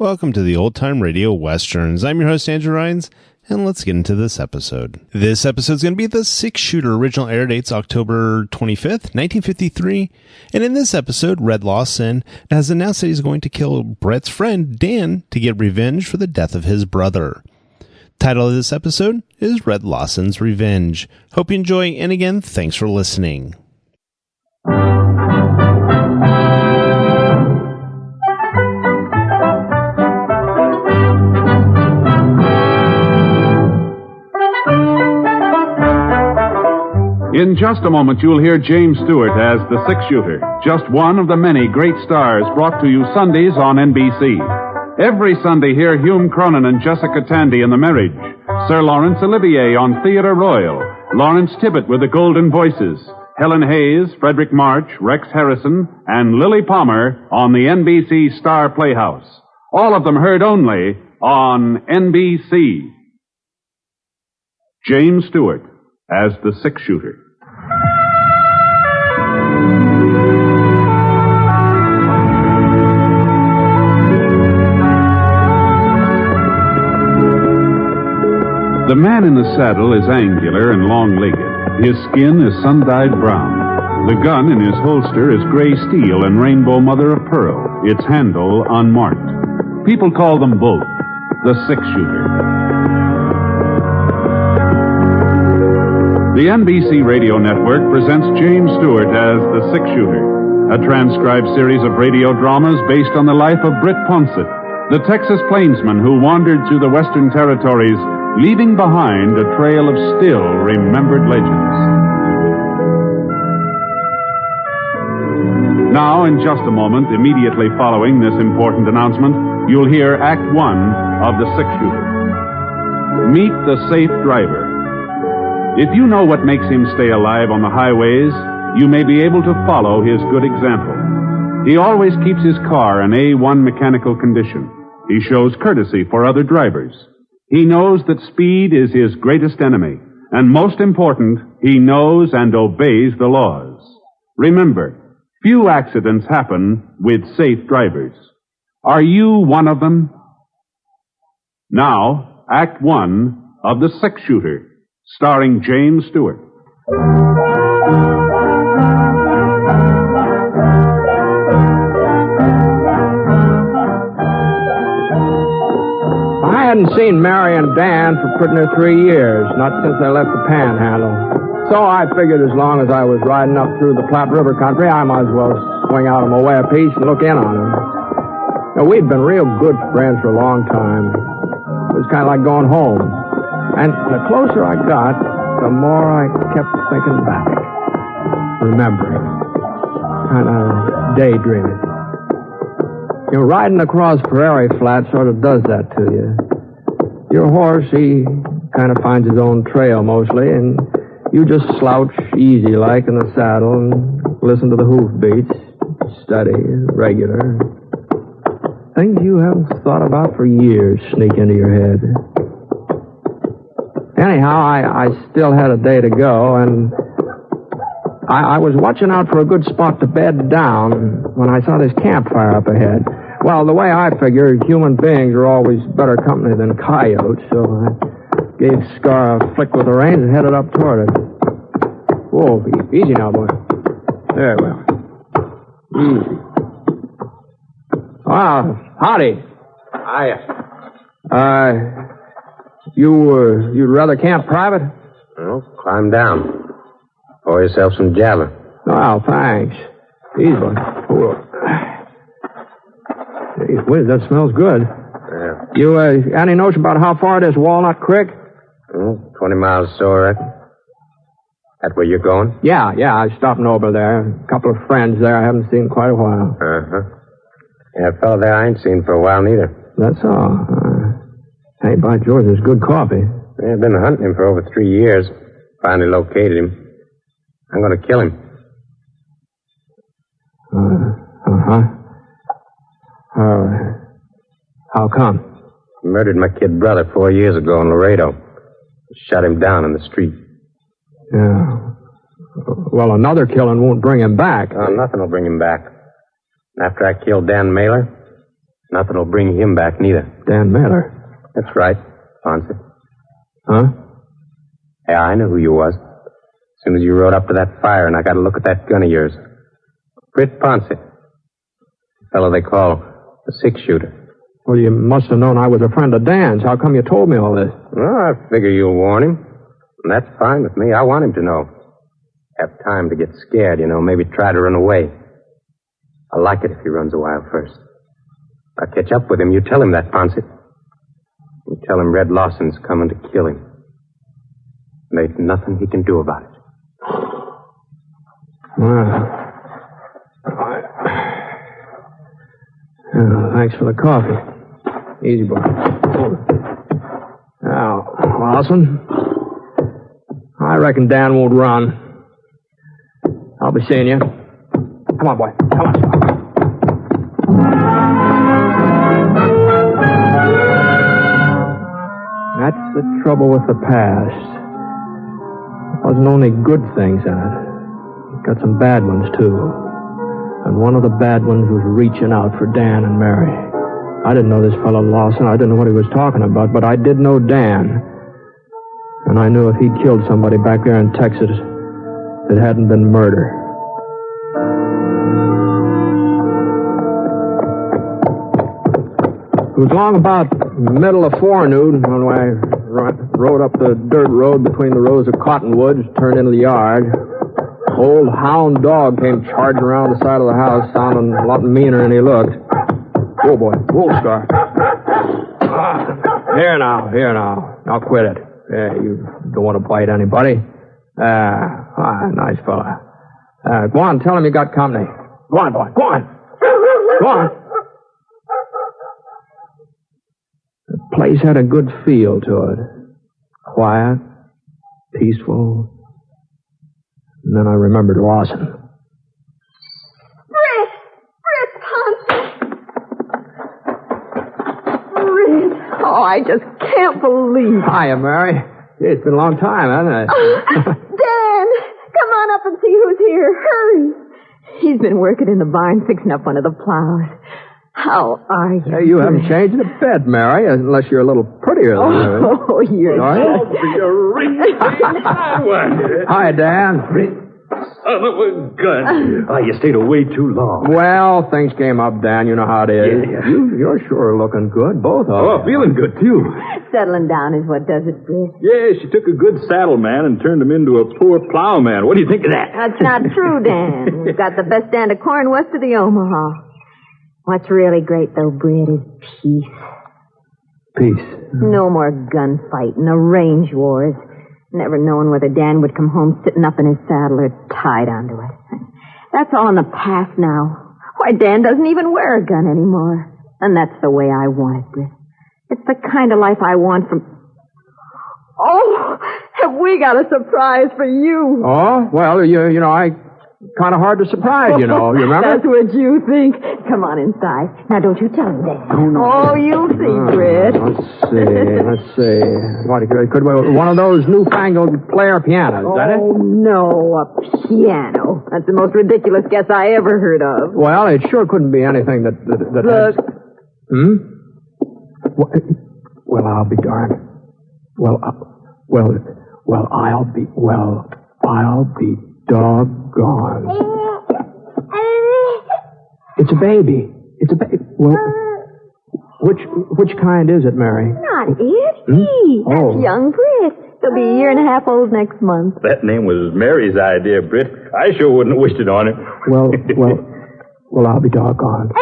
Welcome to the Old Time Radio Westerns. I'm your host, Andrew Rhynes, and let's get into this episode. This episode is going to be the 6-shooter. Original air date's October 25th, 1953. And in this episode, Red Lawson has announced that he's going to kill Brett's friend, Dan, to get revenge for the death of his brother. Title of this episode is Red Lawson's Revenge. Hope you enjoy, and again, thanks for listening. In just a moment, you'll hear James Stewart as the 6-shooter, just one of the many great stars brought to you Sundays on NBC. Every Sunday, hear Hume Cronin and Jessica Tandy in The Marriage, Sir Laurence Olivier on Theatre Royal, Lawrence Tibbett with the Golden Voices, Helen Hayes, Frederick March, Rex Harrison, and Lily Palmer on the NBC Star Playhouse. All of them heard only on NBC. James Stewart as the 6-shooter. The man in the saddle is angular and long-legged. His skin is sun-dyed brown. The gun in his holster is gray steel and rainbow mother-of-pearl, its handle unmarked. People call them both the 6-shooter. The NBC Radio Network presents James Stewart as the 6-shooter, a transcribed series of radio dramas based on the life of Britt Ponset, the Texas plainsman who wandered through the Western Territories, leaving behind a trail of still remembered legends. Now, in just a moment, immediately following this important announcement, you'll hear Act One of the 6-shooter. Meet the safe driver. If you know what makes him stay alive on the highways, you may be able to follow his good example. He always keeps his car in A1 mechanical condition. He shows courtesy for other drivers. He knows that speed is his greatest enemy. And most important, he knows and obeys the laws. Remember, few accidents happen with safe drivers. Are you one of them? Now, Act One of the 6-shooter, starring James Stewart. I hadn't seen Mary and Dan for pretty near 3 years, not since they left the Panhandle. So I figured as long as I was riding up through the Platte River country, I might as well swing out on my way a piece and look in on them. Now, we'd been real good friends for a long time. It was kind of like going home. And the closer I got, the more I kept thinking back, remembering, kind of daydreaming. You know, riding across prairie flat sort of does that to you. Your horse, he kind of finds his own trail mostly, and you just slouch easy-like in the saddle and listen to the hoofbeats, steady, regular. Things you haven't thought about for years sneak into your head. Anyhow, I still had a day to go, and I was watching out for a good spot to bed down when I saw this campfire up ahead. Well, the way I figure, human beings are always better company than coyotes, so I gave Scar a flick with the reins and headed up toward it. Whoa, easy now, boy. There we are. Easy. Ah, howdy. Hiya. You'd rather camp private? Well, climb down. Pour yourself some java. Oh, thanks. Easy, boy. Whoa. Hey, whiz, that smells good. Yeah. You, any notion about how far it is, Walnut Creek? 20 miles or so, I reckon. That where you're going? Yeah, I was stopping over there. A couple of friends there I haven't seen in quite a while. Uh-huh. Yeah, a fellow there I ain't seen for a while, neither. That's all. Hey, by George, there's good coffee. Yeah, I've been hunting him for over 3 years. Finally located him. I'm going to kill him. How come? He murdered my kid brother 4 years ago in Laredo. Shot him down in the street. Yeah. Well, another killing won't bring him back. Oh, nothing will bring him back. After I killed Dan Mailer, Nothing will bring him back, neither. Dan Miller. That's right, Ponset. Huh? Yeah, I knew who you was. As soon as you rode up to that fire and I got a look at that gun of yours. Britt Ponset. The fellow they call the six-shooter. Well, you must have known I was a friend of Dan's. How come you told me all this? Well, I figure you'll warn him. And that's fine with me. I want him to know. Have time to get scared, maybe try to run away. I like it if he runs a while first. If I catch up with him, you tell him that, Ponset. You tell him Red Lawson's coming to kill him. And ain't nothing he can do about it. Thanks for the coffee. Easy, boy. Now, Lawson, I reckon Dan won't run. I'll be seeing you. Come on, boy. Come on. That's the trouble with the past. It wasn't only good things in it. It got some bad ones, too. And one of the bad ones was reaching out for Dan and Mary. I didn't know this fellow Lawson. I didn't know what he was talking about, but I did know Dan. And I knew if he'd killed somebody back there in Texas, it hadn't been murder. It was long about middle of forenoon when I rode up the dirt road between the rows of cottonwoods, turned into the yard. Old hound dog came charging around the side of the house, sounding a lot meaner than he looked. Whoa, boy. Whoa, Scar. Here now. Now quit it. Yeah, you don't want to bite anybody. Nice fella. Go on, tell him you got company. Go on, boy. Go on. Go on. The place had a good feel to it. Quiet, peaceful. And then I remembered Lawson. Britt Ponset. Britt. Oh, I just can't believe it. Hiya, Mary. Gee, it's been a long time, hasn't it? Dan, come on up and see who's here. Hurry. He's been working in the barn fixing up one of the plows. How are you? Hey, you haven't changed a bit, Mary, unless you're a little prettier than her. Oh, you're... You're really Hi, Dan. Son of a gun. Oh, you stayed away too long. Well, things came up, Dan. You know how it is. Yeah. You're sure looking good, both of you. Oh, feeling good, too. Settling down is what does it, Britt. Yeah, she took a good saddle man and turned him into a poor plowman. What do you think of that? That's not true, Dan. We've got the best stand of corn west of the Omaha. What's really great, though, Britt, is peace. Peace. No more gunfighting, or range wars. Never knowing whether Dan would come home sitting up in his saddle or tied onto it. That's all in the past now. Why, Dan doesn't even wear a gun anymore. And that's the way I want it, Britt. It's the kind of life I want from... Oh, have we got a surprise for you? Oh, well, you know, I... Kind of hard to surprise, you know. You remember? That's what you think. Come on inside. Now, don't you tell him that. Oh, you'll see, Britt. Let's see. What, could one of those newfangled player pianos, is that it? Oh, no, a piano. That's the most ridiculous guess I ever heard of. Well, it sure couldn't be anything that Look. Well, I'll be darned. I'll be doggone. It's a baby. Well, which kind is it, Mary? Not it. He. That's young Britt. He'll be a year and a half old next month. That name was Mary's idea, Britt. I sure wouldn't have wished it on him. Well, I'll be doggone.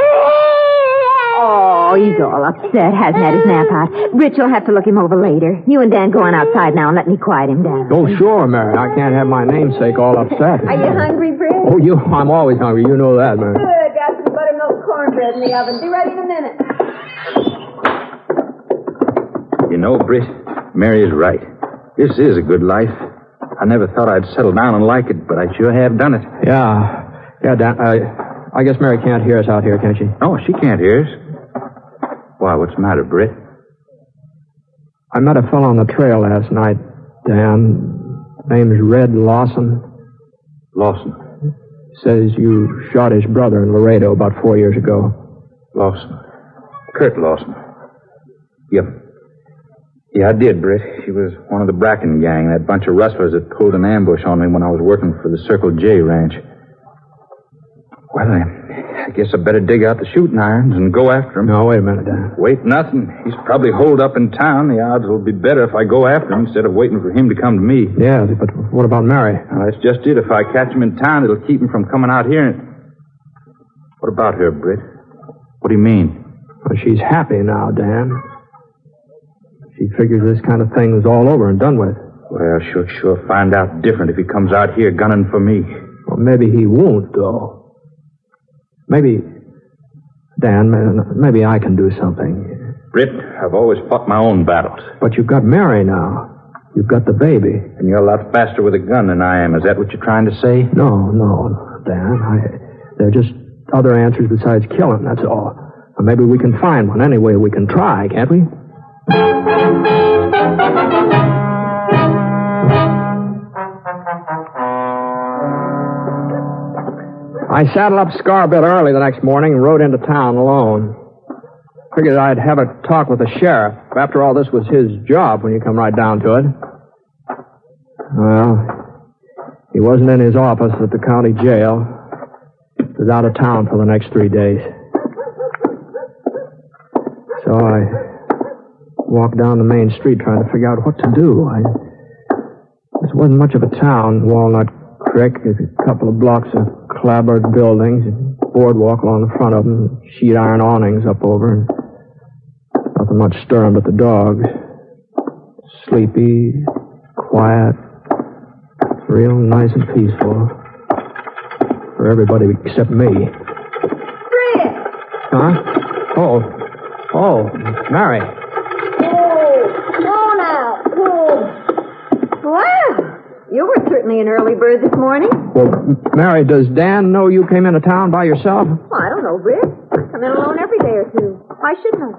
Oh, he's all upset. Hasn't had his nap out. Rich will have to look him over later. You and Dan go on outside now and let me quiet him down. Oh, sure, Mary. I can't have my namesake all upset. Are you hungry, Britt? Oh, I'm always hungry. You know that, Mary. Good. Got some buttermilk cornbread in the oven. Be ready in a minute. You know, Britt, Mary is right. This is a good life. I never thought I'd settle down and like it, but I sure have done it. Yeah, Dan. I guess Mary can't hear us out here, can she? No, she can't hear us. Why, what's the matter, Britt? I met a fellow on the trail last night, Dan. Name's Red Lawson. Lawson. Says you shot his brother in Laredo about 4 years ago. Lawson. Kurt Lawson. Yep. Yeah, I did, Britt. He was one of the Bracken gang, that bunch of rustlers that pulled an ambush on me when I was working for the Circle J ranch. Well, I guess I better dig out the shooting irons and go after him. No, wait a minute, Dan. Wait, nothing. He's probably holed up in town. The odds will be better if I go after him instead of waiting for him to come to me. Yeah, but what about Mary? Well, that's just it. If I catch him in town, it'll keep him from coming out here. What about her, Britt? What do you mean? Well, she's happy now, Dan. She figures this kind of thing is all over and done with. Well, she'll sure find out different if he comes out here gunning for me. Well, maybe he won't, though. Maybe, Dan, maybe I can do something. Britt, I've always fought my own battles. But you've got Mary now. You've got the baby. And you're a lot faster with a gun than I am. Is that what you're trying to say? No, Dan. There are just other answers besides killing, that's all. Or maybe we can find one. Anyway, we can try, can't we? I saddled up Scar a bit early the next morning and rode into town alone. Figured I'd have a talk with the sheriff. After all, this was his job when you come right down to it. Well, he wasn't in his office at the county jail. He was out of town for the next 3 days. So I walked down the main street trying to figure out what to do. This wasn't much of a town. Walnut Creek, there's a couple of blocks of clapboard buildings, and boardwalk along the front of them, sheet iron awnings up over, and nothing much stirring but the dogs. Sleepy, quiet, real nice and peaceful. For everybody except me. Britt! Huh? Oh, Mary. Oh, now. Well, you were certainly an early bird this morning. Well, Mary, does Dan know you came into town by yourself? Well, I don't know, Britt. I come in alone every day or two. Why shouldn't I?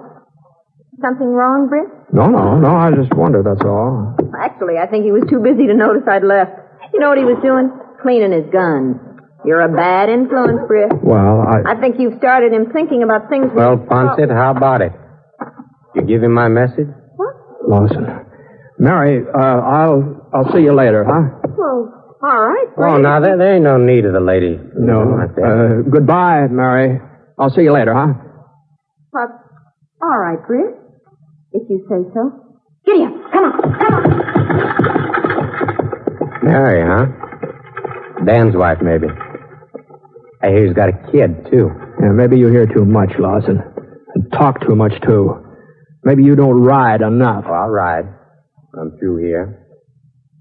Something wrong, Britt? No, I just wondered, that's all. Actually, I think he was too busy to notice I'd left. You know what he was doing? Cleaning his guns. You're a bad influence, Britt. Well, I think you've started him thinking about things... Well, Ponset, how about it? You give him my message? What? Lawson. Mary, I'll see you later, huh? Well, all right, Britt. Oh, now, there ain't no need of the lady. No. Like that. Goodbye, Mary. I'll see you later, huh? All right, Britt. If you say so. Giddy up. Come on. Mary, huh? Dan's wife, maybe. I hear he's got a kid, too. Yeah, maybe you hear too much, Lawson. And talk too much, too. Maybe you don't ride enough. Oh, I'll ride. I'm through here.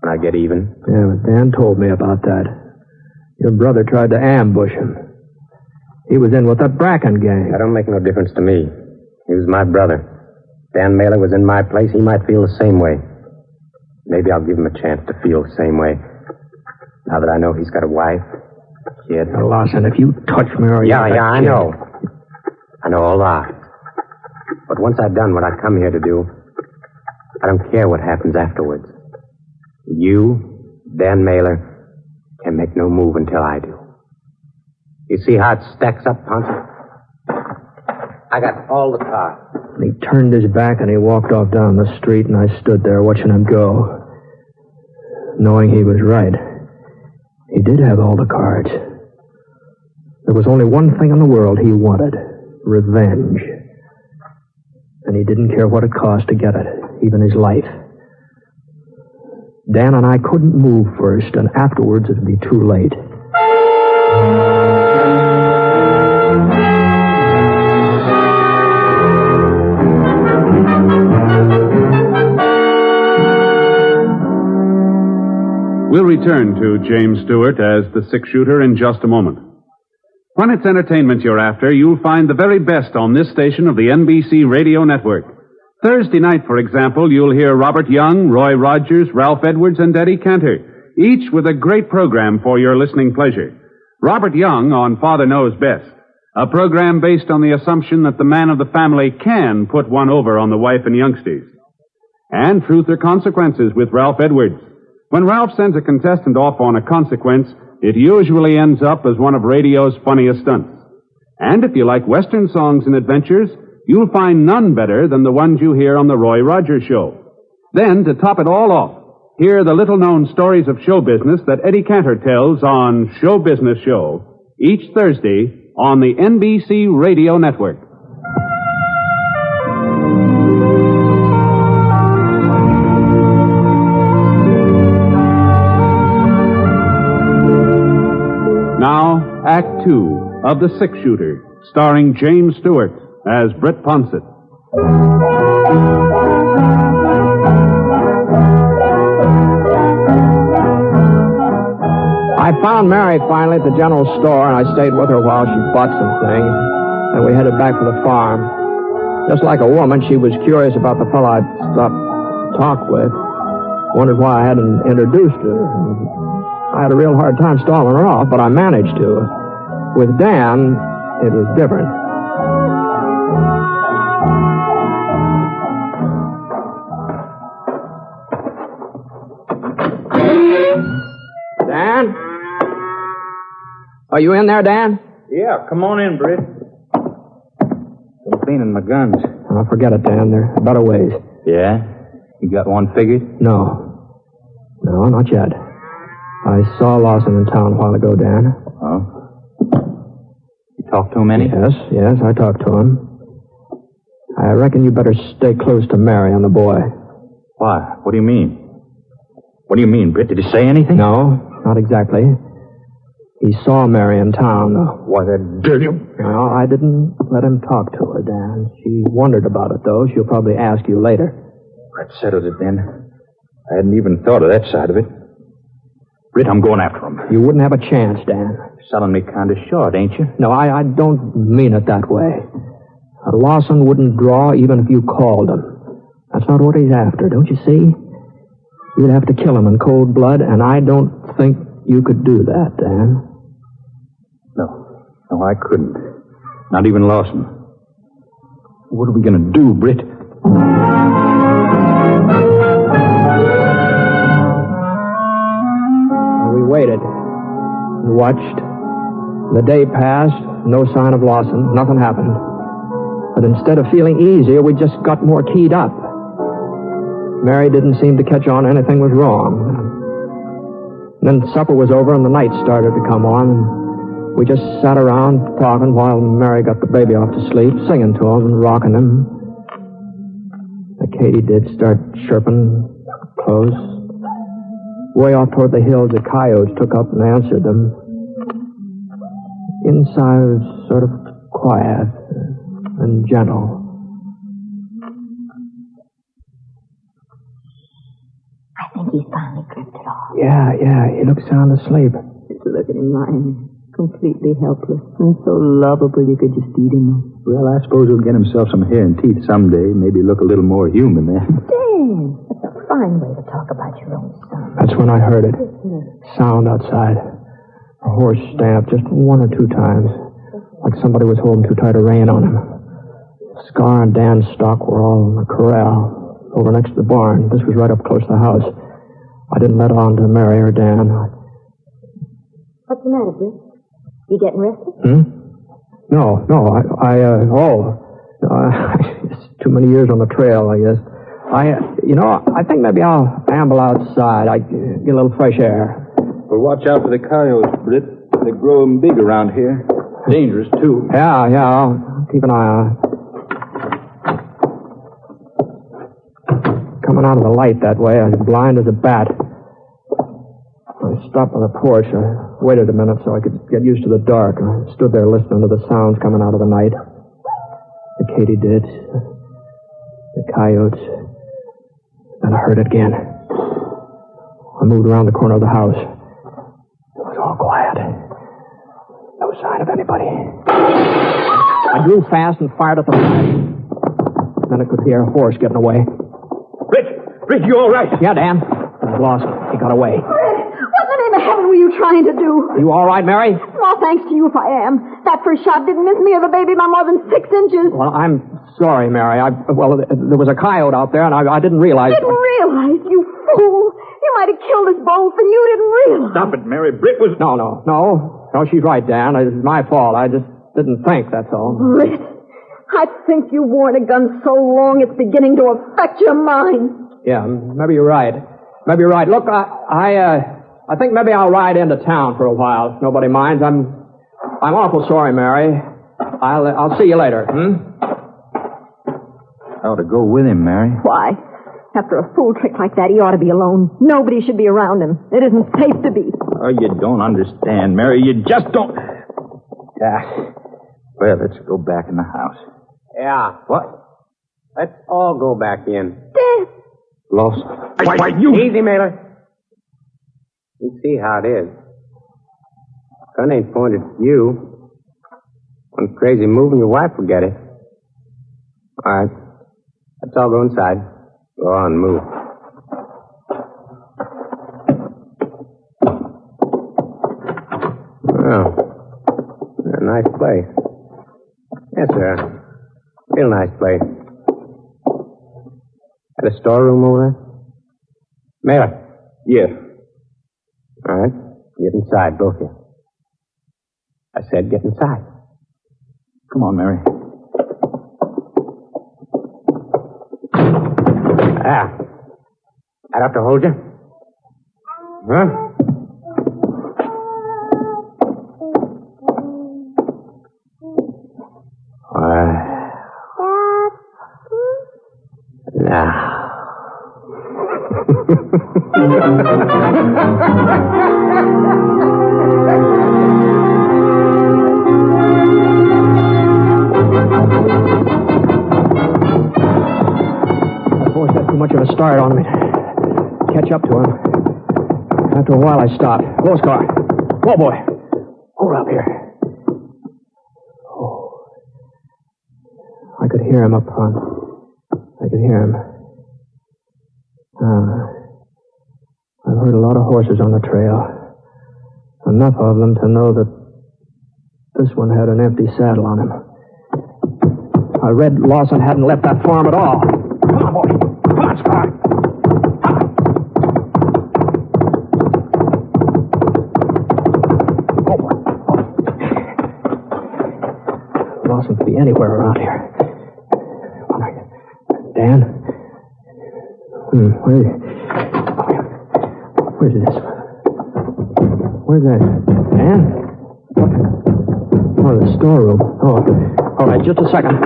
When I get even. Yeah, but Dan told me about that. Your brother tried to ambush him. He was in with that Bracken gang. That don't make no difference to me. He was my brother. Dan Mailer was in my place. He might feel the same way. Maybe I'll give him a chance to feel the same way. Now that I know he's got a wife, a kid. Now, Lawson, if you touch Mary... Yeah, I know. I know all that. But once I've done what I come here to do, I don't care what happens afterwards. You, Dan Mailer, can make no move until I do. You see how it stacks up, Ponset? I got all the cards. He turned his back and he walked off down the street, and I stood there watching him go, knowing he was right. He did have all the cards. There was only one thing in the world he wanted: revenge. And he didn't care what it cost to get it, even his life. Dan and I couldn't move first, and afterwards it'd be too late. We'll return to James Stewart as the six-shooter in just a moment. When it's entertainment you're after, you'll find the very best on this station of the NBC radio network. Thursday night, for example, you'll hear Robert Young, Roy Rogers, Ralph Edwards, and Eddie Cantor, each with a great program for your listening pleasure. Robert Young on Father Knows Best, a program based on the assumption that the man of the family can put one over on the wife and youngsters. And Truth or Consequences with Ralph Edwards. When Ralph sends a contestant off on a consequence, it usually ends up as one of radio's funniest stunts. And if you like Western songs and adventures, you'll find none better than the ones you hear on The Roy Rogers Show. Then, to top it all off, hear the little-known stories of show business that Eddie Cantor tells on Show Business Show each Thursday on the NBC Radio Network. Now, Act Two of The Six Shooter, starring James Stewart as Britt Ponset. I found Mary finally at the general store, and I stayed with her while she bought some things. And we headed back for the farm. Just like a woman, she was curious about the fellow I'd stopped to talk with. Wondered why I hadn't introduced her. I had a real hard time stalling her off, but I managed to. With Dan, it was different. Dan? Are you in there, Dan? Yeah, come on in, Britt. I'm cleaning my guns. Oh, forget it, Dan. There are better ways. Yeah? You got one figured? No, not yet. I saw Lawson in town a while ago, Dan. Oh? You talked to him any? Yes, I talked to him. I reckon you better stay close to Mary and the boy. Why? What do you mean? What do you mean, Britt? Did he say anything? No, not exactly. He saw Mary in town. Why, that dirty... No, I didn't let him talk to her, Dan. She wondered about it, though. She'll probably ask you later. That settles it, then. I hadn't even thought of that side of it. Britt, I'm going after him. You wouldn't have a chance, Dan. Selling me kind of short, ain't you? No, I don't mean it that way. Lawson wouldn't draw even if you called him. That's not what he's after, don't you see? You'd have to kill him in cold blood, and I don't think you could do that, Dan. No, I couldn't. Not even Lawson. What are we going to do, Britt? We waited and watched. The day passed, no sign of Lawson, nothing happened. But instead of feeling easier, we just got more keyed up. Mary didn't seem to catch on anything was wrong. And then supper was over and the night started to come on. And we just sat around talking while Mary got the baby off to sleep, singing to him and rocking him. The katydid start chirping close. Way off toward the hills, the coyotes took up and answered them. Inside was sort of quiet and gentle. I think he's finally drifted off. Yeah, he looks sound asleep. Just look at him lying, completely helpless and so lovable you could just eat him. Well, I suppose he'll get himself some hair and teeth someday. Maybe look a little more human then. Dan, that's a fine way to talk about your own son. That's when I heard it. Sound outside. A horse stamped just one or two times, like somebody was holding too tight a rein on him. Scar and Dan's stock were all in the corral over next to the barn. This was right up close to the house. I didn't let on to Mary or Dan. What's the matter, Britt? You getting restless? No, it's too many years on the trail, I guess. I think maybe I'll amble outside. I get a little fresh air. Well, watch out for the coyotes, Britt. They grow them big around here. Dangerous, too. Yeah, I'll keep an eye on it. Coming out of the light that way, I was blind as a bat. I stopped on the porch. I waited a minute so I could get used to the dark. I stood there listening to the sounds coming out of the night. The katydids, the coyotes. Then I heard it again. I moved around the corner of the house. It was all quiet. No sign of anybody. I drew fast and fired at the fire. Then I could hear a horse getting away. Britt, you all right? Yeah, Dan. He was lost. He got away. What in the name of heaven were you trying to do? You all right, Mary? Small thanks to you if I am. That first shot didn't miss me or the baby by more than 6 inches. Well, I'm sorry, Mary. There was a coyote out there, and I didn't realize... Didn't realize, you fool. You might have killed us both, and you didn't realize. Stop it, Mary. Britt was... No, she's right, Dan. It's my fault. I just didn't think, that's all. Britt, I think you've worn a gun so long it's beginning to affect your mind. Yeah, maybe you're right. Maybe you're right. Look, I think maybe I'll ride into town for a while, if nobody minds. I'm awful sorry, Mary. I'll see you later, I ought to go with him, Mary. Why? After a fool trick like that, he ought to be alone. Nobody should be around him. It isn't safe to be. Oh, you don't understand, Mary. You just don't... Well, let's go back in the house. Yeah. What? Let's all go back in. Dad! Lawson. Why, you... Easy, Mailer. You see how it is. Gun ain't pointed at you. One crazy move and your wife will get it. All right. Let's all go inside. Go on, move. Oh. A nice place. Yes, sir. Real nice place. Got a storeroom over there? Mailer. Yeah. All right. Get inside, both of you. I said get inside. Come on, Mary. Ah. I'd have to hold you? Huh? Now. Too much of a start on me to catch up to him. After a while, I stopped. Close car. Whoa, boy. Hold up here. Oh. I could hear him up front. I could hear him. I've heard a lot of horses on the trail. Enough of them to know that this one had an empty saddle on him. I read Lawson hadn't left that farm at all. Come on, boy. Come on, Scott. Oh, boy. Lawson could be anywhere around here. Dan? Where's this? Where's that? Dan? What? Oh, the storeroom. Oh, all right, just a second.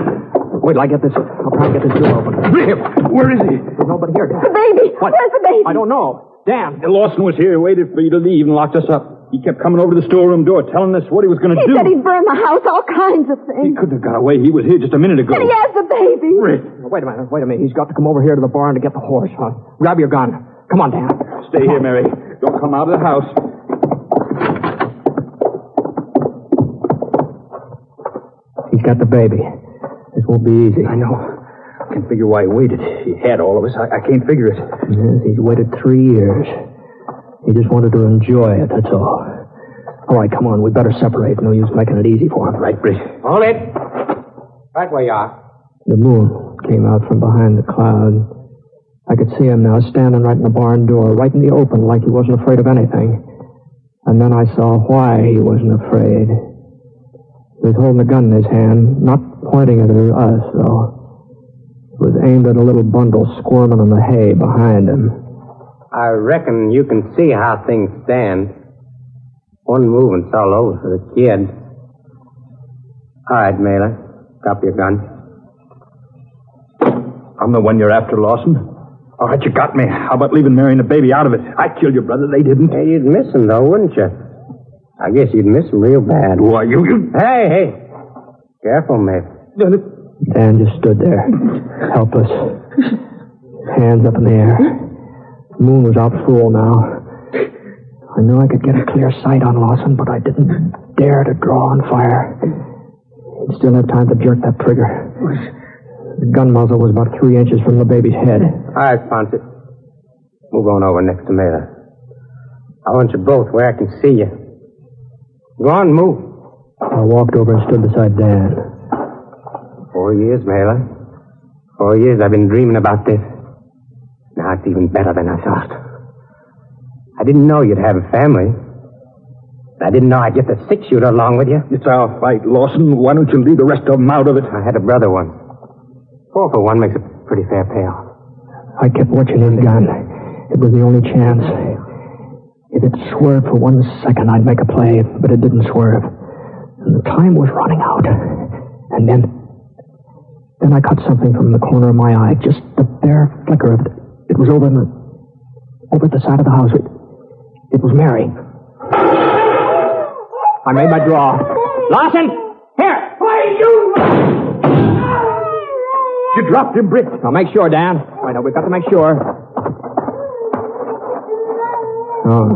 Wait till I get this. I'll try and get this door open. Where is he? There's nobody here. The baby! What? Where's the baby? I don't know. Dan. Lawson was here, waited for you to leave, and locked us up. He kept coming over to the storeroom door, telling us what he was going to do. He said he'd burn the house, all kinds of He things. couldn't have got away. He was here just a minute ago. And he has the baby. Britt. Wait a minute. He's got to come over here to the barn to get the horse. Grab your gun. Come on, Dan. Stay here, Mary. Don't come out of the house. He's got the baby. This won't be easy. I know. I can't figure why he waited. He had all of us. I can't figure it. Yes, he's waited 3 years. He just wanted to enjoy it, that's all. All right, come on. We better separate. No use making it easy for him. Right, Britt. Hold it. Right where you are. The moon came out from behind the cloud. I could see him now standing right in the barn door, right in the open, like he wasn't afraid of anything. And then I saw why he wasn't afraid. He was holding a gun in his hand, not pointing it at us, though. It was aimed at a little bundle squirming in the hay behind him. I reckon you can see how things stand. One movement's all over for the kid. All right, Mailer. Drop your gun. I'm the one you're after, Lawson. All right, you got me. How about leaving Mary and the baby out of it? I killed your brother. They didn't. Hey, you'd miss him, though, wouldn't you? I guess you'd miss him real bad. Why, you... Hey. Careful, mate. Dan just stood there, helpless, hands up in the air. The moon was out full now. I knew I could get a clear sight on Lawson, but I didn't dare to draw on fire. He'd still have time to jerk that trigger. The gun muzzle was about 3 inches from the baby's head. All right, Ponset. Move on over next to Mailer. I want you both where I can see you. Go on, move. I walked over and stood beside Dan. 4 years, Mailer. 4 years I've been dreaming about this. Now it's even better than I thought. I didn't know you'd have a family. I didn't know I'd get the 6-shooter along with you. It's our fight, Lawson. Why don't you leave the rest of them out of it? I had a brother once. 4 for 1 makes a pretty fair payoff. I kept watching his gun. It was the only chance. If it swerved for 1 second, I'd make a play, but it didn't swerve. And the time was running out. And then I caught something from the corner of my eye, just the bare flicker of it. It was over at the side of the house. It was Mary. I made my draw. Lawson! Here! Why you? You dropped him, Britt. I'll make sure, Dan. Wait, no, we've got to make sure. Oh.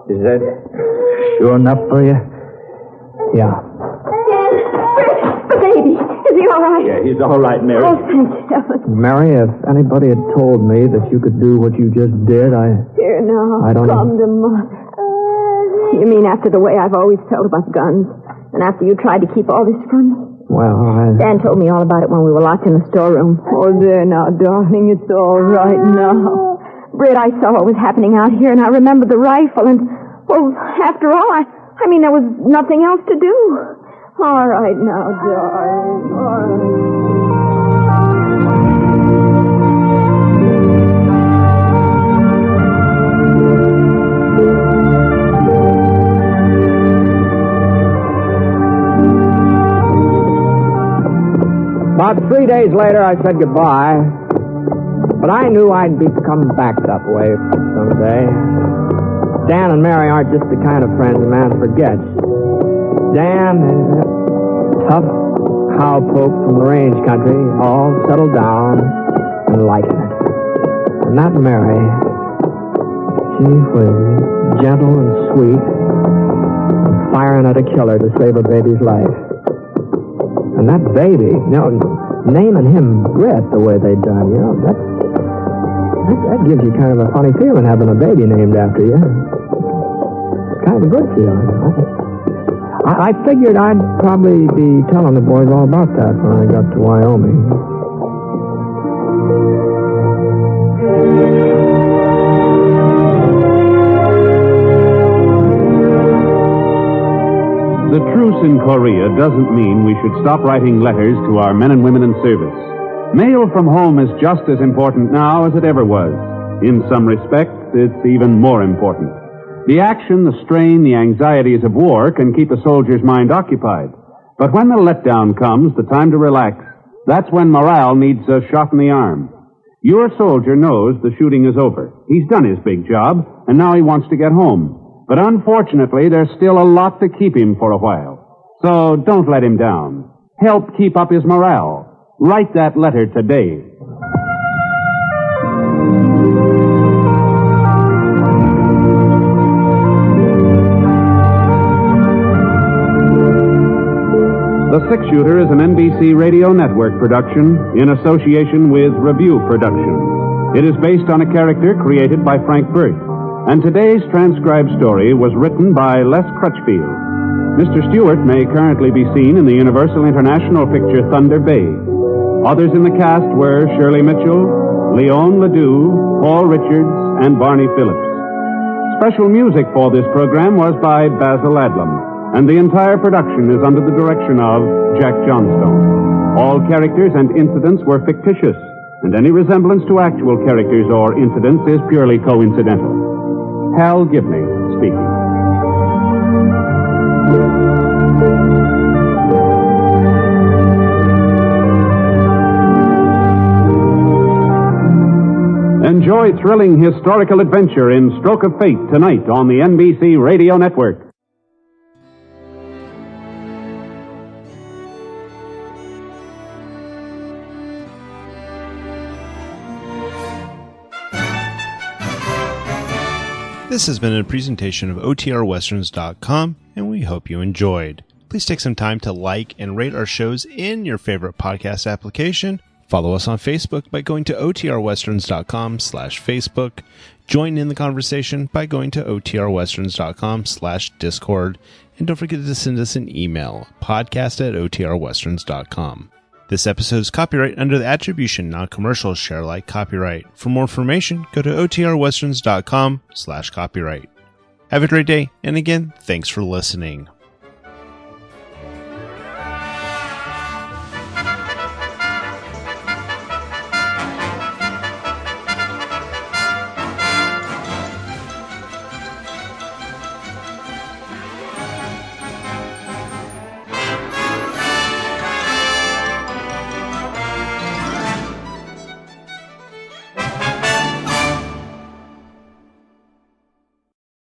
Is that sure enough for you? Yeah. The baby. Is he all right? Yeah, he's all right, Mary. Oh, thank you. Mary, if anybody had told me that you could do what you just did, Here now. I don't know. Come to Mother. You mean after the way I've always felt about guns? And after you tried to keep all this from me? Well, Dan told me all about it when we were locked in the storeroom. Oh, there now, darling. It's all right now. Britt, I saw what was happening out here, and I remembered the rifle, and, well, after all, I mean, there was nothing else to do. All right now, darling. All right. About 3 days later, I said goodbye. But I knew I'd be coming back that way someday. Dan and Mary aren't just the kind of friends a man forgets. Dan is a tough cowpoke from the range country, all settled down and liking it. And that Mary, she was gentle and sweet, and firing at a killer to save her baby's life. And that baby, naming him Britt the way they done, that gives you kind of a funny feeling having a baby named after you. It's kind of a good feeling. I figured I'd probably be telling the boys all about that when I got to Wyoming. The truce in Korea doesn't mean we should stop writing letters to our men and women in service. Mail from home is just as important now as it ever was. In some respects, it's even more important. The action, the strain, the anxieties of war can keep a soldier's mind occupied. But when the letdown comes, the time to relax, that's when morale needs a shot in the arm. Your soldier knows the shooting is over. He's done his big job, and now he wants to get home. But unfortunately, there's still a lot to keep him for a while. So don't let him down. Help keep up his morale. Write that letter today. The Six Shooter is an NBC Radio Network production in association with Review Productions. It is based on a character created by Frank Britt. And today's transcribed story was written by Les Crutchfield. Mr. Stewart may currently be seen in the Universal International picture Thunder Bay. Others in the cast were Shirley Mitchell, Leone LeDoux, Paul Richards, and Barney Phillips. Special music for this program was by Basil Adlam, and the entire production is under the direction of Jack Johnstone. All characters and incidents were fictitious, and any resemblance to actual characters or incidents is purely coincidental. Hal Gibney speaking. Enjoy thrilling historical adventure in Stroke of Fate tonight on the NBC Radio Network. This has been a presentation of OTRWesterns.com, and we hope you enjoyed. Please take some time to like and rate our shows in your favorite podcast application. Follow us on Facebook by going to OTRWesterns.com/Facebook. Join in the conversation by going to OTRWesterns.com/Discord. And don't forget to send us an email, podcast@OTRWesterns.com. This episode is copyright under the attribution, non-commercial, share alike copyright. For more information, go to OTRWesterns.com/copyright. Have a great day, and again, thanks for listening.